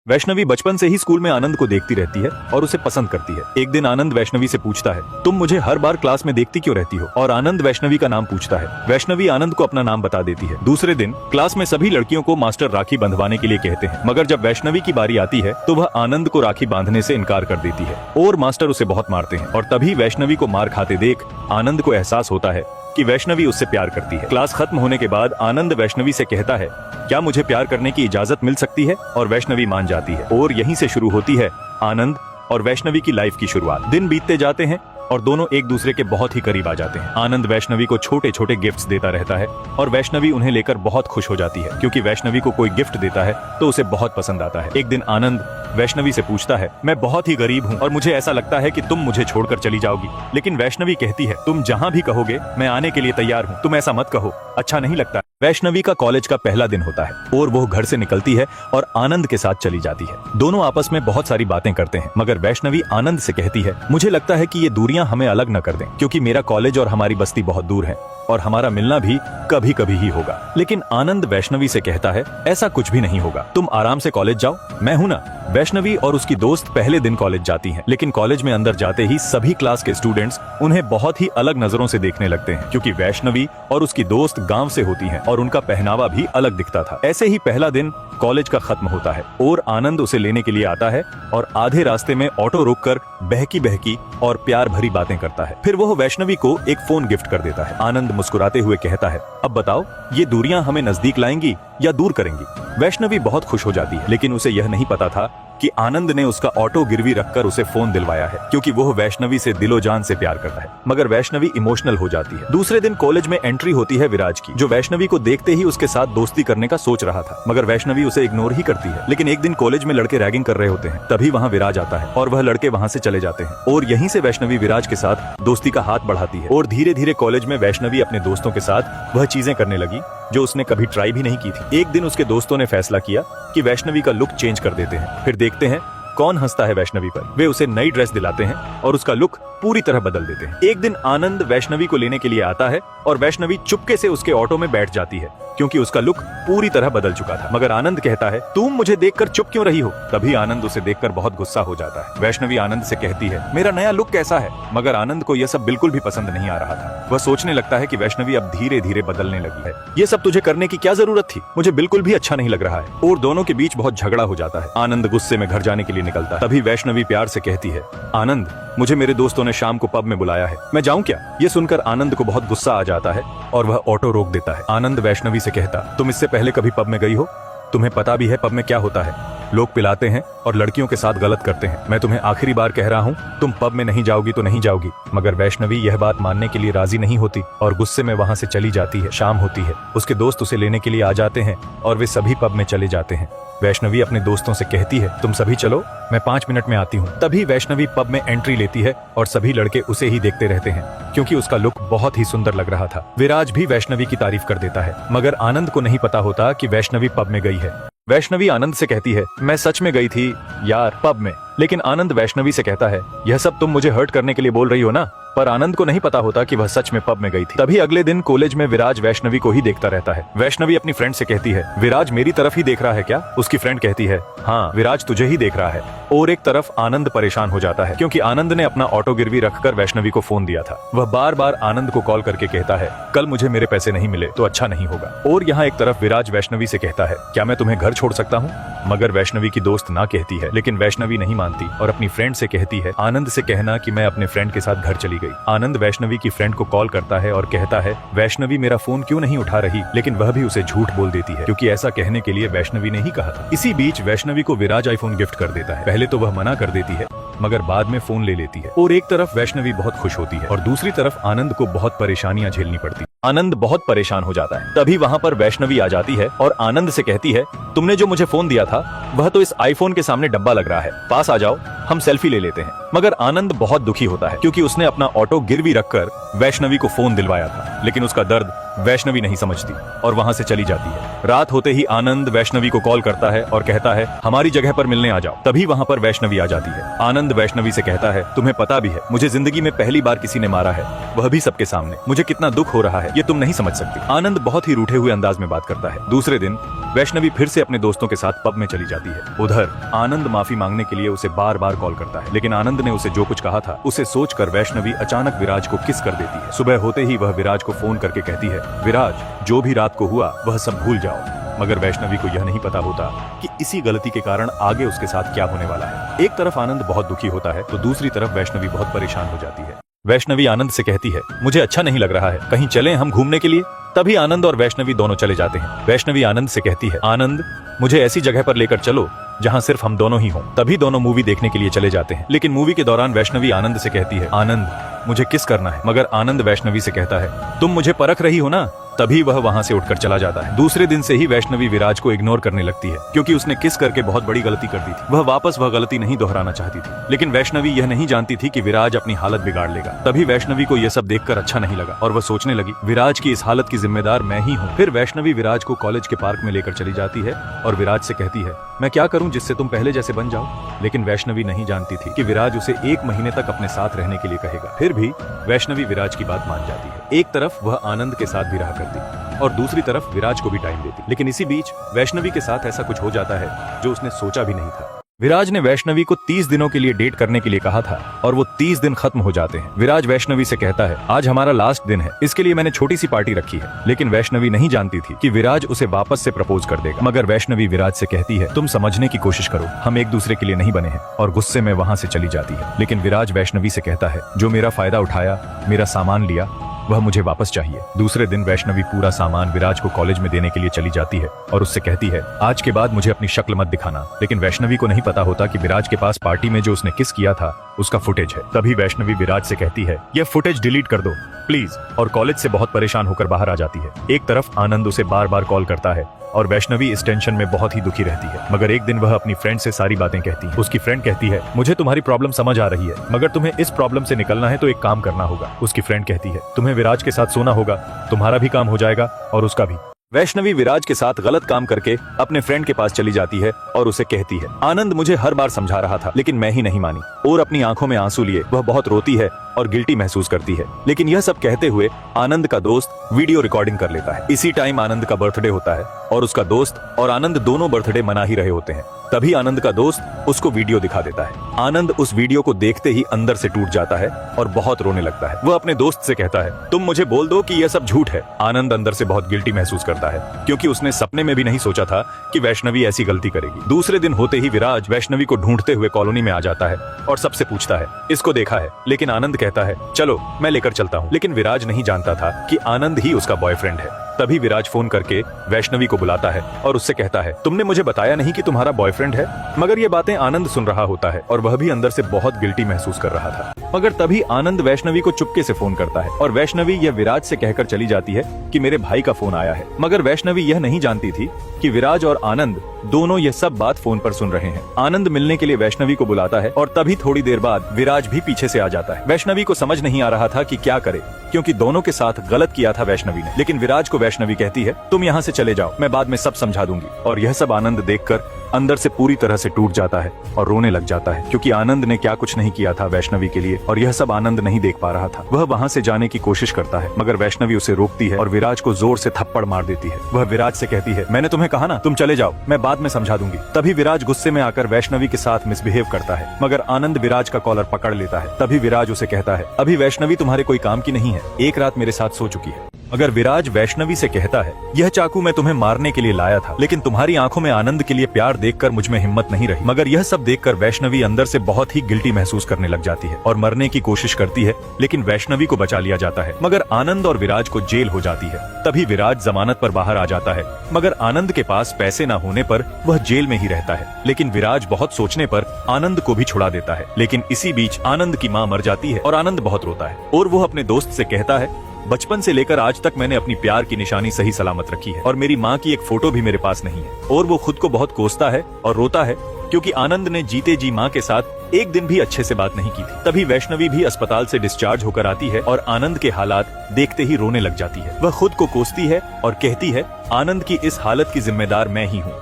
वैष्णवी बचपन से ही स्कूल में आनंद को देखती रहती है और उसे पसंद करती है। एक दिन आनंद वैष्णवी से पूछता है, तुम मुझे हर बार क्लास में देखती क्यों रहती हो? और आनंद वैष्णवी का नाम पूछता है। वैष्णवी आनंद को अपना नाम बता देती है। दूसरे दिन क्लास में सभी लड़कियों को मास्टर राखी बंधवाने के लिए कहते हैं, मगर जब वैष्णवी की बारी आती है तो वह आनंद को राखी बांधने से इनकार कर देती है और मास्टर उसे बहुत मारते हैं। और तभी वैष्णवी को मार खाते देख आनंद को एहसास होता है कि वैष्णवी उससे प्यार करती है। क्लास खत्म होने के बाद आनंद वैष्णवी से कहता है, क्या मुझे प्यार करने की इजाजत मिल सकती है? और वैष्णवी मान जाती है और यहीं से शुरू होती है आनंद और वैष्णवी की लाइफ की शुरुआत। दिन बीतते जाते हैं और दोनों एक दूसरे के बहुत ही करीब आ जाते हैं। आनंद वैष्णवी को छोटे छोटे गिफ्ट्स देता रहता है और वैष्णवी उन्हें लेकर बहुत खुश हो जाती है, क्योंकि वैष्णवी को कोई गिफ्ट देता है तो उसे बहुत पसंद आता है। एक दिन आनंद वैष्णवी से पूछता है, मैं बहुत ही गरीब हूँ और मुझे ऐसा लगता है कि तुम मुझे छोड़कर चली जाओगी। लेकिन वैष्णवी कहती है, तुम जहाँ भी कहोगे मैं आने के लिए तैयार हूँ, तुम ऐसा मत कहो, अच्छा नहीं लगता। वैष्णवी का कॉलेज का पहला दिन होता है और वो घर से निकलती है और आनंद के साथ चली जाती है। दोनों आपस में बहुत सारी बातें करते हैं, मगर वैष्णवी आनंद से कहती है, मुझे लगता है कि ये दूरियां हमें अलग न कर दें, क्योंकि मेरा कॉलेज और हमारी बस्ती बहुत दूर है और हमारा मिलना भी कभी कभी ही होगा। लेकिन आनंद वैष्णवी से कहता है, ऐसा कुछ भी नहीं होगा, तुम आराम से कॉलेज जाओ, मैं हूं ना। वैष्णवी और उसकी दोस्त पहले दिन कॉलेज जाती हैं, लेकिन कॉलेज में अंदर जाते ही सभी क्लास के स्टूडेंट्स उन्हें बहुत ही अलग नजरों से देखने लगते हैं, क्योंकि वैष्णवी और उसकी दोस्त गांव से होती हैं और उनका पहनावा भी अलग दिखता था। ऐसे ही पहला दिन कॉलेज का खत्म होता है और आनंद उसे लेने के लिए आता है और आधे रास्ते में ऑटो रोककर बहकी बहकी और प्यार भरी बातें करता है। फिर वो वैष्णवी को एक फोन गिफ्ट कर देता है। आनंद मुस्कुराते हुए कहता है, अब बताओ ये दूरियां हमें नजदीक लाएंगी या दूर करेंगी? वैष्णवी बहुत खुश हो जाती है, लेकिन उसे यह नहीं पता था कि आनंद ने उसका ऑटो गिरवी रखकर उसे फोन दिलवाया है, क्योंकि वो वैष्णवी से दिलो जान से प्यार करता है। मगर वैष्णवी इमोशनल हो जाती है। दूसरे दिन कॉलेज में एंट्री होती है विराज की, जो वैष्णवी को देखते ही उसके साथ दोस्ती करने का सोच रहा था, मगर वैष्णवी उसे इग्नोर ही करती है। लेकिन एक दिन कॉलेज में लड़के रैगिंग कर रहे होते हैं, तभी वहाँ विराज आता है और वह लड़के वहाँ से चले जाते हैं और यहीं से वैष्णवी विराज के साथ दोस्ती का हाथ बढ़ाती है और धीरे धीरे कॉलेज में वैष्णवी अपने दोस्तों के साथ वह चीजें करने लगी जो उसने कभी ट्राई भी नहीं की थी। एक दिन उसके दोस्तों ने फैसला किया कि वैष्णवी का लुक चेंज कर देते हैं। फिर देखते हैं कौन हंसता है वैष्णवी पर। वे उसे नई ड्रेस दिलाते हैं और उसका लुक पूरी तरह बदल देते हैं। एक दिन आनंद वैष्णवी को लेने के लिए आता है और वैष्णवी चुपके से उसके ऑटो में बैठ जाती है, क्योंकि उसका लुक पूरी तरह बदल चुका था। मगर आनंद कहता है, तुम मुझे देखकर चुप क्यों रही हो? तभी आनंद उसे देखकर बहुत गुस्सा हो जाता है। वैष्णवी आनंद से कहती है, मेरा नया लुक कैसा है? मगर आनंद को यह सब बिल्कुल भी पसंद नहीं आ रहा था। वह सोचने लगता है कि वैष्णवी अब धीरे धीरे बदलने लगी है। ये सब तुझे करने की क्या जरूरत थी? मुझे बिल्कुल भी अच्छा नहीं लग रहा है। और दोनों के बीच बहुत झगड़ा हो जाता है। आनंद गुस्से में घर जाने के लिए निकलता है। तभी वैष्णवी प्यार से कहती है, आनंद मुझे मेरे दोस्तों ने शाम को पब में बुलाया है, मैं जाऊं क्या? ये सुनकर आनंद को बहुत गुस्सा आ जाता है और वह ऑटो रोक देता है। आनंद वैष्णवी से कहता, तुम इससे पहले कभी पब में गई हो? तुम्हें पता भी है पब में क्या होता है? लोग पिलाते हैं और लड़कियों के साथ गलत करते हैं। मैं तुम्हें आखिरी बार कह रहा हूँ, तुम पब में नहीं जाओगी तो नहीं जाओगी। मगर वैष्णवी यह बात मानने के लिए राजी नहीं होती और गुस्से में वहाँ से चली जाती है। शाम होती है, उसके दोस्त उसे लेने के लिए आ जाते हैं और वे सभी पब में चले जाते हैं। वैष्णवी अपने दोस्तों से कहती है, तुम सभी चलो, मैं 5 मिनट में आती हूँ। तभी वैष्णवी पब में एंट्री लेती है और सभी लड़के उसे ही देखते रहते हैं, क्योंकि उसका लुक बहुत ही सुंदर लग रहा था। विराज भी वैष्णवी की तारीफ कर देता है, मगर आनंद को नहीं पता होता कि वैष्णवी पब में गई है। वैष्णवी आनंद से कहती है, मैं सच में गई थी यार पब में। लेकिन आनंद वैष्णवी से कहता है, यह सब तुम मुझे हर्ट करने के लिए बोल रही हो ना? पर आनंद को नहीं पता होता कि वह सच में पब में गई थी। तभी अगले दिन कॉलेज में विराज वैष्णवी को ही देखता रहता है। वैष्णवी अपनी फ्रेंड से कहती है, विराज मेरी तरफ ही देख रहा है क्या? उसकी फ्रेंड कहती है, हाँ विराज तुझे ही देख रहा है। और एक तरफ आनंद परेशान हो जाता है, क्योंकि आनंद ने अपना ऑटो गिरवी रखकर वैष्णवी को फोन दिया था। वह बार बार आनंद को कॉल करके कहता है, कल मुझे मेरे पैसे नहीं मिले तो अच्छा नहीं होगा। और यहाँ एक तरफ विराज वैष्णवी से कहता है, क्या मैं तुम्हें घर छोड़ सकता हूँ? मगर वैष्णवी की दोस्त ना कहती है, लेकिन वैष्णवी नहीं मानती और अपनी फ्रेंड से कहती है, आनंद से कहना कि मैं अपने फ्रेंड के साथ घर चली गई। आनंद वैष्णवी की फ्रेंड को कॉल करता है और कहता है, वैष्णवी मेरा फोन क्यों नहीं उठा रही? लेकिन वह भी उसे झूठ बोल देती है, क्योंकि ऐसा कहने के लिए वैष्णवी ने ही कहा था। इसी बीच वैष्णवी को विराज आईफोन गिफ्ट कर देता है। पहले तो वह मना कर देती है, मगर बाद में फोन ले लेती है। और एक तरफ वैष्णवी बहुत खुश होती है और दूसरी तरफ आनंद को बहुत परेशानियां झेलनी पड़ती। आनंद बहुत परेशान हो जाता है। तभी वहाँ पर वैष्णवी आ जाती है और आनंद से कहती है, तुमने जो मुझे फोन दिया था वह तो इस आईफोन के सामने डब्बा लग रहा है, पास आ जाओ, हम सेल्फी ले लेते हैं। मगर आनंद बहुत दुखी होता है, क्योंकि उसने अपना ऑटो गिरवी रखकर वैष्णवी को फोन दिलवाया था, लेकिन उसका दर्द वैष्णवी नहीं समझती और वहां से चली जाती है। रात होते ही आनंद वैष्णवी को कॉल करता है और कहता है हमारी जगह पर मिलने आ जाओ। तभी वहां पर वैष्णवी आ जाती है। आनंद वैष्णवी से कहता है तुम्हें पता भी है मुझे जिंदगी में पहली बार किसी ने मारा है, वह भी सबके सामने। मुझे कितना दुख हो रहा है ये तुम नहीं समझ सकती। आनंद बहुत ही रूठे हुए अंदाज में बात करता है। दूसरे दिन वैष्णवी फिर से अपने दोस्तों के साथ पब में चली जाती है। उधर आनंद माफी मांगने के लिए उसे बार बार कॉल करता है, लेकिन आनंद ने उसे जो कुछ कहा था उसे सोचकर वैष्णवी अचानक विराज को किस कर देती है। सुबह होते ही वह विराज को फोन करके कहती है विराज जो भी रात को हुआ वह सब भूल जाओ। मगर वैष्णवी को यह नहीं पता होता कि इसी गलती के कारण आगे उसके साथ क्या होने वाला है। एक तरफ आनंद बहुत दुखी होता है तो दूसरी तरफ वैष्णवी बहुत परेशान हो जाती है। वैष्णवी आनंद से कहती है मुझे अच्छा नहीं लग रहा है, कहीं चलें हम घूमने के लिए। तभी आनंद और वैष्णवी दोनों चले जाते हैं। वैष्णवी आनंद से कहती है आनंद मुझे ऐसी जगह पर लेकर चलो जहां सिर्फ हम दोनों ही हों। तभी दोनों मूवी देखने के लिए चले जाते हैं। लेकिन मूवी के दौरान वैष्णवी आनंद से कहती है आनंद मुझे किस करना है। मगर आनंद वैष्णवी से कहता है तुम मुझे परख रही हो ना। तभी वह वहां से उठकर चला जाता है। दूसरे दिन से ही वैष्णवी विराज को इग्नोर करने लगती है क्योंकि उसने किस करके बहुत बड़ी गलती कर दी थी। वह वापस वह गलती नहीं दोहराना चाहती थी, लेकिन वैष्णवी यह नहीं जानती थी कि विराज अपनी हालत बिगाड़ लेगा। तभी वैष्णवी को यह सब देखकर अच्छा नहीं लगा और वह सोचने लगी विराज की इस हालत की जिम्मेदार मैं ही हूँ। फिर वैष्णवी विराज को कॉलेज के पार्क में लेकर चली जाती है और विराज से कहती है मैं क्या करूं जिससे तुम पहले जैसे बन जाओ। लेकिन वैष्णवी नहीं जानती थी कि विराज उसे 1 महीने तक अपने साथ रहने के लिए कहेगा। फिर भी वैष्णवी विराज की बात मान जाती है। एक तरफ वह आनंद के साथ भी रहा करती और दूसरी तरफ विराज को भी टाइम देती। लेकिन इसी बीच वैष्णवी के साथ ऐसा कुछ हो जाता है जो उसने सोचा भी नहीं था। विराज ने वैष्णवी को 30 दिनों के लिए डेट करने के लिए कहा था और वो 30 दिन खत्म हो जाते हैं। विराज वैष्णवी से कहता है आज हमारा लास्ट दिन है, इसके लिए मैंने छोटी सी पार्टी रखी है। लेकिन वैष्णवी नहीं जानती थी कि विराज उसे वापस से प्रपोज कर देगा। मगर वैष्णवी विराज से कहती है तुम समझने की कोशिश करो, हम एक दूसरे के लिए नहीं बने हैं, और गुस्से में वहां से चली जाती है। लेकिन विराज वैष्णवी से कहता है जो मेरा फायदा उठाया, मेरा सामान लिया, वह मुझे वापस चाहिए। दूसरे दिन वैष्णवी पूरा सामान विराज को कॉलेज में देने के लिए चली जाती है और उससे कहती है आज के बाद मुझे अपनी शक्ल मत दिखाना। लेकिन वैष्णवी को नहीं पता होता कि विराज के पास पार्टी में जो उसने किस किया था उसका फुटेज है। तभी वैष्णवी विराज से कहती है यह फुटेज डिलीट कर दो प्लीज, और कॉलेज से बहुत परेशान होकर बाहर आ जाती है। एक तरफ आनंद उसे बार बार कॉल करता है और वैष्णवी इस टेंशन में बहुत ही दुखी रहती है। मगर एक दिन वह अपनी फ्रेंड से सारी बातें कहती है। उसकी फ्रेंड कहती है मुझे तुम्हारी प्रॉब्लम समझ आ रही है, मगर तुम्हें इस प्रॉब्लम से निकलना है तो एक काम करना होगा। उसकी फ्रेंड कहती है तुम्हें विराज के साथ सोना होगा, तुम्हारा भी काम हो जाएगा और उसका भी। वैष्णवी विराज के साथ गलत काम करके अपने फ्रेंड के पास चली जाती है और उसे कहती है आनंद मुझे हर बार समझा रहा था लेकिन मैं ही नहीं मानी, और अपनी आंखों में आंसू लिए वह बहुत रोती है और गिल्टी महसूस करती है। लेकिन यह सब कहते हुए आनंद का दोस्त वीडियो रिकॉर्डिंग कर लेता है। इसी टाइम आनंद का बर्थडे होता है और उसका दोस्त और आनंद दोनों बर्थडे मना ही रहे होते हैं। तभी आनंद का दोस्त उसको वीडियो दिखा देता है। आनंद उस वीडियो को देखते ही अंदर से टूट जाता है और बहुत रोने लगता है। वह अपने दोस्त से कहता है तुम मुझे बोल दो कि यह सब झूठ है। आनंद अंदर से बहुत गिल्टी महसूस करता है क्योंकि उसने सपने में भी नहीं सोचा था कि वैष्णवी ऐसी गलती करेगी। दूसरे दिन होते ही विराज वैष्णवी को ढूंढते हुए कॉलोनी में आ जाता है और सबसे पूछता है इसको देखा है। लेकिन आनंद कहता है चलो मैं लेकर चलता हूँ। लेकिन विराज नहीं जानता था कि आनंद ही उसका बॉयफ्रेंड है। तभी विराज फोन करके वैष्णवी को बुलाता है और उससे कहता है तुमने मुझे बताया नहीं कि तुम्हारा बॉयफ्रेंड है। मगर ये बातें आनंद सुन रहा होता है और वह भी अंदर से बहुत गिल्टी महसूस कर रहा था। मगर तभी आनंद वैष्णवी को चुपके से फोन करता है और वैष्णवी यह विराज से कहकर चली जाती है कि मेरे भाई का फोन आया है। मगर वैष्णवी यह नहीं जानती थी कि विराज और आनंद दोनों ये सब बात फोन पर सुन रहे हैं। आनंद मिलने के लिए वैष्णवी को बुलाता है और तभी थोड़ी देर बाद विराज भी पीछे से आ जाता है। वैष्णवी को समझ नहीं आ रहा था कि क्या करे, क्योंकि दोनों के साथ गलत किया था वैष्णवी ने। लेकिन विराज को वैष्णवी कहती है तुम यहाँ से चले जाओ, मैं बाद में सब समझा दूंगी। और यह सब आनंद देखकर अंदर से पूरी तरह से टूट जाता है और रोने लग जाता है, क्योंकि आनंद ने क्या कुछ नहीं किया था वैष्णवी के लिए और यह सब आनंद नहीं देख पा रहा था। वह वहाँ से जाने की कोशिश करता है मगर वैष्णवी उसे रोकती है और विराज को जोर से थप्पड़ मार देती है। वह विराज से कहती है मैंने तुम्हें कहा ना तुम चले जाओ, मैं बाद में समझा दूंगी। तभी विराज गुस्से में आकर वैष्णवी के साथ मिसबिहेव करता है मगर आनंद विराज का कॉलर पकड़ लेता है। तभी विराज उसे कहता है अभी वैष्णवी तुम्हारे कोई काम की नहीं है, एक रात मेरे साथ सो चुकी है। अगर विराज वैष्णवी से कहता है यह चाकू मैं तुम्हें मारने के लिए लाया था, लेकिन तुम्हारी आंखों में आनंद के लिए प्यार देखकर मुझ में हिम्मत नहीं रही। मगर यह सब देखकर वैष्णवी अंदर से बहुत ही गिल्टी महसूस करने लग जाती है और मरने की कोशिश करती है, लेकिन वैष्णवी को बचा लिया जाता है। मगर आनंद और विराज को जेल हो जाती है। तभी विराज जमानत पर बाहर आ जाता है मगर आनंद के पास पैसे न होने पर वह जेल में ही रहता है। लेकिन विराज बहुत सोचने पर आनंद को भी छुड़ा देता है। लेकिन इसी बीच आनंद की माँ मर जाती है और आनंद बहुत रोता है और वो अपने दोस्त से कहता है बचपन से लेकर आज तक मैंने अपनी प्यार की निशानी सही सलामत रखी है और मेरी माँ की एक फोटो भी मेरे पास नहीं है। और वो खुद को बहुत कोसता है और रोता है क्योंकि आनंद ने जीते जी माँ के साथ एक दिन भी अच्छे से बात नहीं की थी। तभी वैष्णवी भी अस्पताल से डिस्चार्ज होकर आती है और आनंद के हालात देखते ही रोने लग जाती है। वह खुद को कोसती है और कहती है, आनंद की इस हालत की जिम्मेदार मैं ही हूँ।